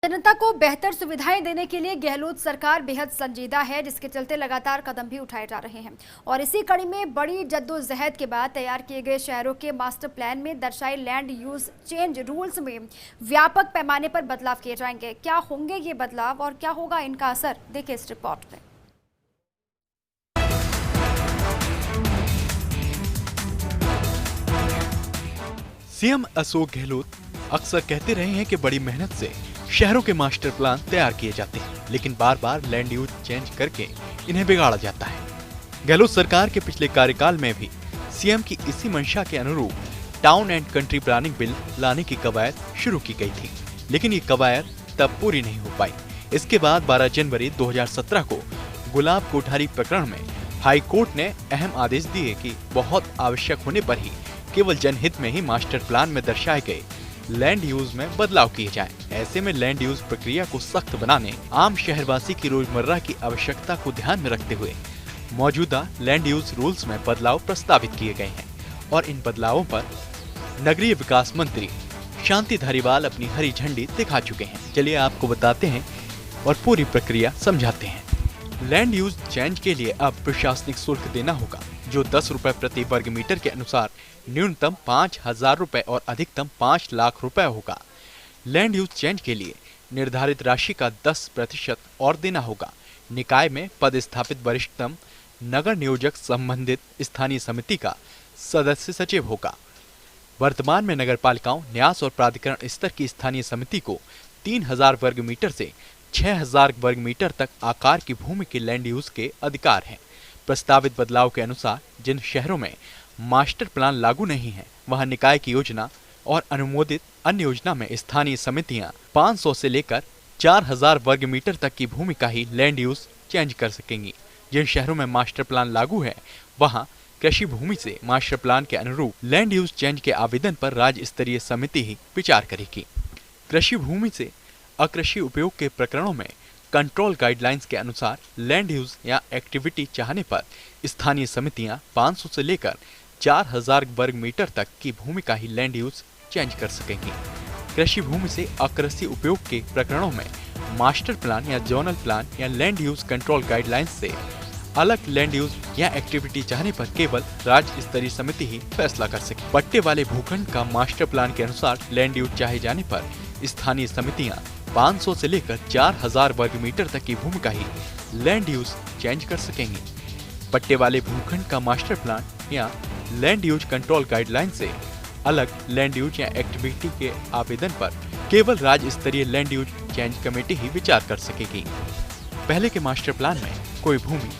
जनता को बेहतर सुविधाएं देने के लिए गहलोत सरकार बेहद संजीदा है, जिसके चलते लगातार कदम भी उठाए जा रहे हैं। और इसी कड़ी में बड़ी जद्दोजहद के बाद तैयार किए गए शहरों के मास्टर प्लान में दर्शाए लैंड यूज चेंज रूल्स में व्यापक पैमाने पर बदलाव किए जाएंगे। क्या होंगे ये बदलाव और क्या होगा इनका असर, देखिए इस रिपोर्ट में। सीएम अशोक गहलोत अक्सर कहते रहे हैं कि बड़ी मेहनत से शहरों के मास्टर प्लान तैयार किए जाते हैं, लेकिन बार बार लैंड यूज चेंज करके इन्हें बिगाड़ा जाता है। गहलोत सरकार के पिछले कार्यकाल में भी सीएम की इसी मंशा के अनुरूप town and country planning bill लाने की कवायद शुरू की गई थी, लेकिन ये कवायद तब पूरी नहीं हो पाई। इसके बाद 12 जनवरी 2017 को गुलाब कोठारी प्रकरण में हाई कोर्ट ने अहम आदेश दिए कि बहुत आवश्यक होने पर ही केवल जनहित में ही मास्टर प्लान में दर्शाए गए लैंड यूज में बदलाव किए जाएं। ऐसे में लैंड यूज प्रक्रिया को सख्त बनाने, आम शहरवासी की रोजमर्रा की आवश्यकता को ध्यान में रखते हुए मौजूदा लैंड यूज रूल्स में बदलाव प्रस्तावित किए गए हैं और इन बदलावों पर नगरीय विकास मंत्री शांति धारीवाल अपनी हरी झंडी दिखा चुके हैं। चलिए आपको बताते हैं और पूरी प्रक्रिया समझाते हैं। लैंड यूज चेंज के लिए अब प्रशासनिक शुल्क देना होगा, जो 10 रुपए प्रति वर्ग मीटर के अनुसार न्यूनतम 5,000 रुपए और अधिकतम 5 लाख रुपए होगा। लैंड यूज चेंज के लिए निर्धारित राशि का 10% और देना होगा। निकाय में पदस्थापित वरिष्ठतम नगर नियोजक संबंधित स्थानीय समिति का सदस्य सचिव होगा। वर्तमान में नगर पालिकाओं, न्यास और प्राधिकरण स्तर की स्थानीय समिति को 3,000 वर्ग मीटर से 6,000 वर्ग मीटर तक आकार की भूमि के लैंड यूज के अधिकार हैं। प्रस्तावित बदलाव के अनुसार जिन शहरों में मास्टर प्लान लागू नहीं है, वहां निकाय की योजना और अनुमोदित अन्य योजना में स्थानीय समितियां 500 से लेकर 4,000 वर्ग मीटर तक की भूमि का ही लैंड यूज चेंज कर सकेंगी। जिन शहरों में मास्टर प्लान लागू है, वहां कृषि भूमि से मास्टर प्लान के अनुरूप लैंड यूज चेंज के आवेदन पर राज्य स्तरीय समिति ही विचार करेगी। कृषि भूमि से अकृषि उपयोग के प्रकरणों में कंट्रोल गाइडलाइंस के अनुसार लैंड यूज या एक्टिविटी चाहने पर स्थानीय समितियां 500 से लेकर 4,000 वर्ग मीटर तक की भूमि का ही लैंड यूज चेंज कर सकेंगी। कृषि भूमि से अकृषि उपयोग के प्रकरणों में मास्टर प्लान या जोनल प्लान या लैंड यूज कंट्रोल गाइडलाइंस से अलग लैंड यूज या एक्टिविटी चाहने पर केवल राज्य स्तरीय समिति ही फैसला कर सके। पट्टे वाले भूखंड का मास्टर प्लान के अनुसार लैंड यूज चाहे जाने पर स्थानीय समितियां 500 से लेकर 4,000 वर्ग मीटर तक की भूमि का ही लैंड यूज चेंज कर सकेंगी। पट्टे वाले भूखंड का मास्टर प्लान या लैंड यूज कंट्रोल गाइडलाइन से अलग लैंड यूज या एक्टिविटी के आवेदन पर केवल राज्य स्तरीय लैंड यूज चेंज कमेटी ही विचार कर सकेगी। पहले के मास्टर प्लान में कोई भूमि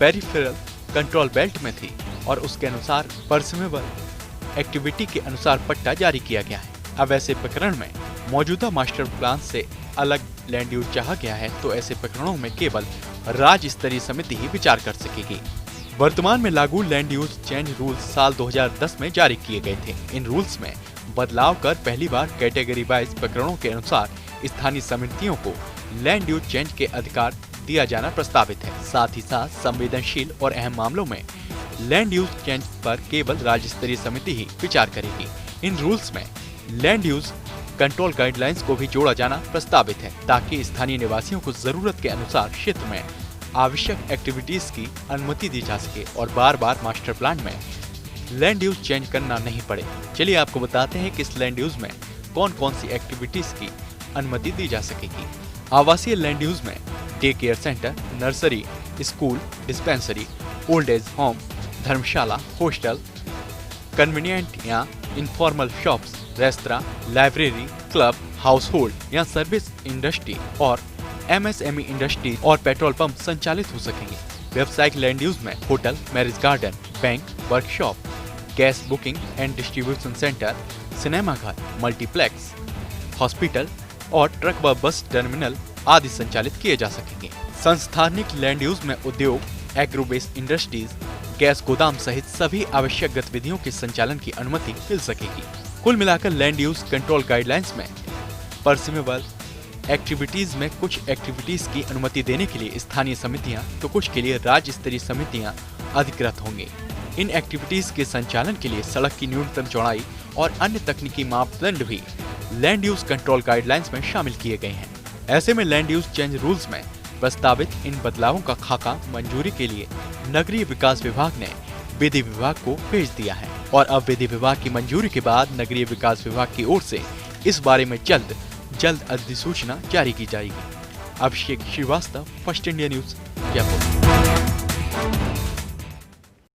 पेरिफेरल कंट्रोल बेल्ट में थी और उसके अनुसार परमिसेबल एक्टिविटी के अनुसार पट्टा जारी किया गया है। अब ऐसे प्रकरण में मौजूदा मास्टर प्लान से अलग लैंड यूज चाहा गया है, तो ऐसे प्रकरणों में केवल राज्य स्तरीय समिति ही विचार कर सकेगी। वर्तमान में लागू लैंड यूज चेंज रूल्स साल 2010 में जारी किए गए थे। इन रूल्स में बदलाव कर पहली बार कैटेगरी वाइज प्रकरणों के अनुसार स्थानीय समितियों को लैंड यूज चेंज के अधिकार दिया जाना प्रस्तावित है। साथ ही साथ संवेदनशील और अहम मामलों में लैंड यूज चेंज पर केवल राज्य स्तरीय समिति ही विचार करेगी। इन रूल्स में लैंड यूज कंट्रोल गाइडलाइंस को भी जोड़ा जाना प्रस्तावित है, ताकि स्थानीय निवासियों को जरूरत के अनुसार क्षेत्र में आवश्यक एक्टिविटीज की अनुमति दी जा सके और बार बार मास्टर प्लान में लैंड यूज चेंज करना नहीं पड़े। चलिए आपको बताते हैं कि इस लैंड यूज में कौन कौन सी एक्टिविटीज की अनुमति दी जा सकेगी। आवासीय लैंड यूज में day care centre, nursery, school, dispensary, old age home, धर्मशाला, हॉस्टल, कन्वीनियंट या informal shops, restaurant, library, club, household या सर्विस इंडस्ट्री और MSME इंडस्ट्री और पेट्रोल पंप संचालित हो सकेंगे। व्यावसायिक लैंड यूज में hotel, marriage garden, bank, workshop, gas booking and distribution centre, cinema घर, मल्टीप्लेक्स, हॉस्पिटल और ट्रक व बस टर्मिनल आदि संचालित किए जा सकेंगे। संस्थानिक लैंड यूज में उद्योग, एग्रो बेस्ड इंडस्ट्रीज, गैस गोदाम सहित सभी आवश्यक गतिविधियों के संचालन की अनुमति मिल सकेगी। कुल मिलाकर लैंड यूज कंट्रोल गाइडलाइंस में परमिसेबल एक्टिविटीज में कुछ एक्टिविटीज की अनुमति देने के लिए स्थानीय समितियां, तो कुछ के लिए राज्य स्तरीय समितियां अधिकृत होंगी। इन एक्टिविटीज के संचालन के लिए सड़क की न्यूनतम चौड़ाई और अन्य तकनीकी मापदंड भी लैंड यूज कंट्रोल गाइडलाइंस में शामिल किए गए हैं। ऐसे में लैंड यूज चेंज रूल्स में प्रस्तावित इन बदलावों का खाका मंजूरी के लिए नगरीय विकास विभाग ने विधि विभाग को भेज दिया है और अब विधि विभाग की मंजूरी के बाद नगरीय विकास विभाग की ओर से इस बारे में जल्द अधिसूचना जारी की जाएगी। Abhishek Srivastava, first India news, Jaipur.